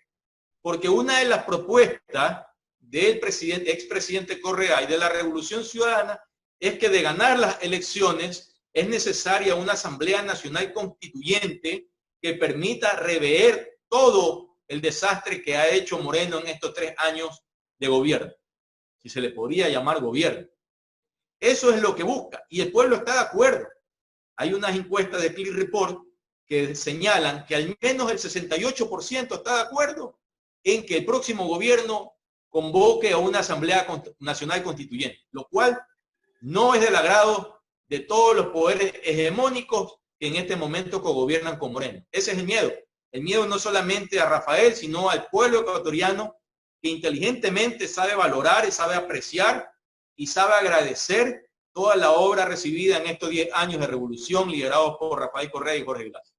[SPEAKER 2] Porque una de las propuestas del expresidente Correa y de la Revolución Ciudadana es que de ganar las elecciones es necesaria una Asamblea Nacional Constituyente que permita rever todo el desastre que ha hecho Moreno en estos 3 años de gobierno, si se le podría llamar gobierno. Eso es lo que busca y el pueblo está de acuerdo. Hay unas encuestas de Click Report que señalan que al menos el 68% está de acuerdo en que el próximo gobierno convoque a una Asamblea Nacional Constituyente, lo cual no es del agrado de todos los poderes hegemónicos que en este momento cogobiernan con Moreno. Ese es el miedo. El miedo no solamente a Rafael, sino al pueblo ecuatoriano que inteligentemente sabe valorar y sabe apreciar y sabe agradecer toda la obra recibida en estos 10 años de revolución liderados por Rafael Correa y Jorge Glass.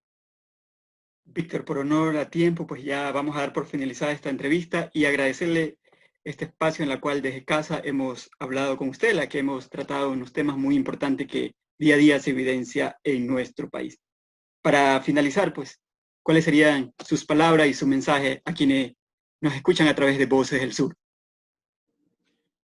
[SPEAKER 1] Víctor, por honor a tiempo, pues ya vamos a dar por finalizada esta entrevista y agradecerle este espacio en el cual desde casa hemos hablado con usted, la que hemos tratado unos temas muy importantes que día a día se evidencia en nuestro país. Para finalizar, pues, ¿cuáles serían sus palabras y su mensaje a quienes nos escuchan a través de Voces del Sur?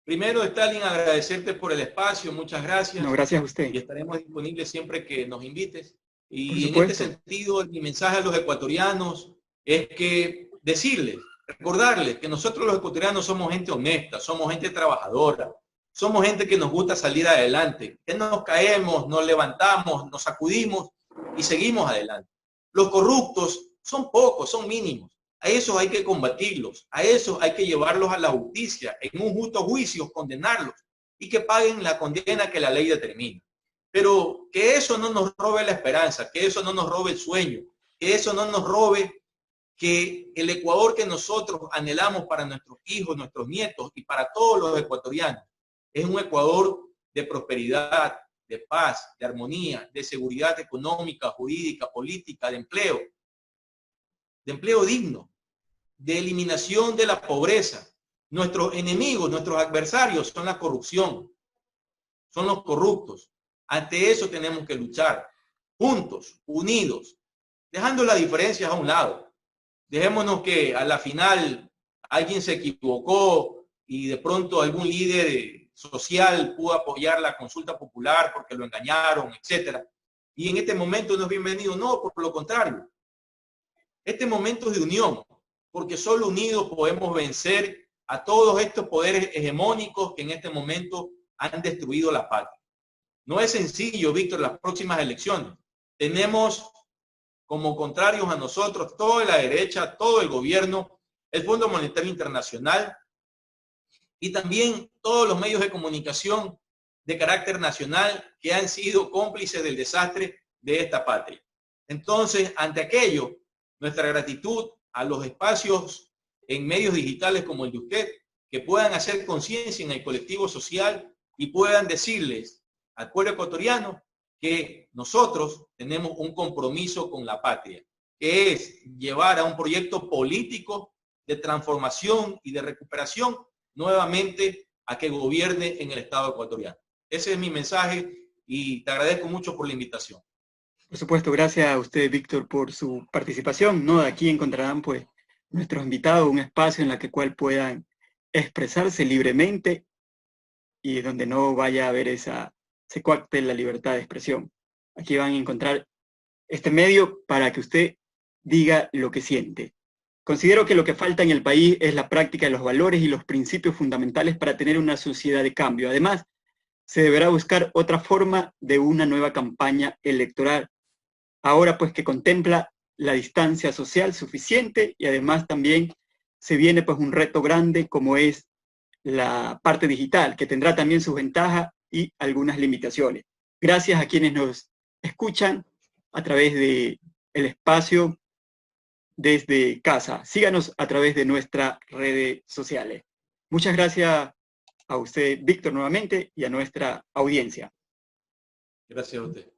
[SPEAKER 2] Primero, Stalin, agradecerte por el espacio, muchas gracias.
[SPEAKER 1] No, gracias a usted.
[SPEAKER 2] Y estaremos disponibles siempre que nos invites. Y en este sentido, mi mensaje a los ecuatorianos es que decirles, recordarles que nosotros los ecuatorianos somos gente honesta, somos gente trabajadora, somos gente que nos gusta salir adelante, que nos caemos, nos levantamos, nos sacudimos y seguimos adelante. Los corruptos son pocos, son mínimos. A esos hay que combatirlos, a esos hay que llevarlos a la justicia, en un justo juicio, condenarlos y que paguen la condena que la ley determina. Pero que eso no nos robe la esperanza, que eso no nos robe el sueño, que eso no nos robe que el Ecuador que nosotros anhelamos para nuestros hijos, nuestros nietos y para todos los ecuatorianos es un Ecuador de prosperidad, de paz, de armonía, de seguridad económica, jurídica, política, de empleo digno, de eliminación de la pobreza. Nuestros enemigos, nuestros adversarios son la corrupción, son los corruptos. Ante eso tenemos que luchar juntos, unidos, dejando las diferencias a un lado. Dejémonos que a la final alguien se equivocó y de pronto algún líder social pudo apoyar la consulta popular porque lo engañaron, etc. Y en este momento no es bienvenido. No, por lo contrario. Este momento es de unión, porque solo unidos podemos vencer a todos estos poderes hegemónicos que en este momento han destruido la patria. No es sencillo, Víctor, las próximas elecciones. Tenemos como contrarios a nosotros toda la derecha, todo el gobierno, el Fondo Monetario Internacional y también todos los medios de comunicación de carácter nacional que han sido cómplices del desastre de esta patria. Entonces, ante aquello, nuestra gratitud a los espacios en medios digitales como el de usted, que puedan hacer conciencia en el colectivo social y puedan decirles al pueblo ecuatoriano que nosotros tenemos un compromiso con la patria, que es llevar a un proyecto político de transformación y de recuperación nuevamente a que gobierne en el Estado ecuatoriano. Ese es mi mensaje y te agradezco mucho por la invitación.
[SPEAKER 1] Por supuesto, gracias a usted, Víctor, por su participación, ¿no? Aquí encontrarán, pues, nuestros invitados un espacio en el cual puedan expresarse libremente y donde no vaya a haber se coacte la libertad de expresión. Aquí van a encontrar este medio para que usted diga lo que siente. Considero que lo que falta en el país es la práctica de los valores y los principios fundamentales para tener una sociedad de cambio. Además, se deberá buscar otra forma de una nueva campaña electoral, ahora pues que contempla la distancia social suficiente y además también se viene pues un reto grande como es la parte digital, que tendrá también sus ventajas y algunas limitaciones. Gracias a quienes nos escuchan a través de el espacio desde casa. Síganos a través de nuestras redes sociales. Muchas gracias a usted, Víctor, nuevamente, y a nuestra audiencia.
[SPEAKER 2] Gracias a usted.